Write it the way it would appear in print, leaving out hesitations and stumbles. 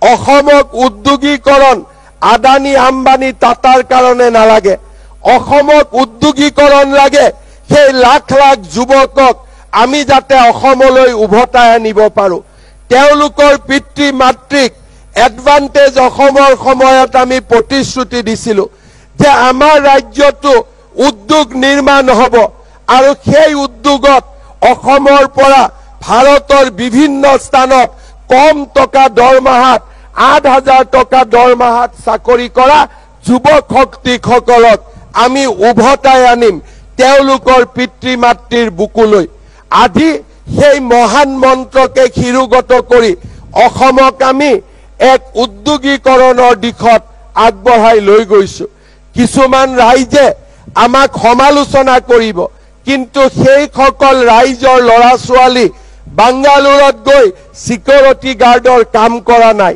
অসমক উদ্যোগীকৰণ আদানী আম্বানী টাটাৰ কাৰণে নালাগে। অসমক উদ্যোগীকৰণ লাগে সেই লাখ লাখ যুৱকক আমি যাতে অসমলৈ উভতাই আনিব পাৰো। তেওঁলোকৰ পিতৃ মাতৃক এডভান্টেজ অসমৰ সময়ত আমি প্ৰতিশ্ৰুতি দিছিলো যে আমাৰ ৰাজ্যটো উদ্যোগ নিৰ্মাণ হ'ব আৰু সেই উদ্যোগত অসমৰ পৰা ভাৰতৰ বিভিন্ন স্থানত কম টকা দৰমহাত 8,000 টকা দৰমহাত চাকৰি কৰা যুৱক শক্তিসকলক আমি উভতাই আনিম তেওঁলোকৰ পিতৃ মাতৃৰ বুকুলৈ। আজি সেই মহান মন্ত্ৰকে শিৰোগত কৰি অসমক আমি এক উদ্যোগীকৰণৰ দিশত আগবঢ়াই লৈ গৈছো। কিছুমান ৰাইজে আমাক সমালোচনা কৰিব, কিন্তু সেইসকল ৰাইজৰ ল'ৰা ছোৱালী বাংগালুৰুত গৈ সিকিউৰিটি গাৰ্ডৰ কাম কৰা নাই।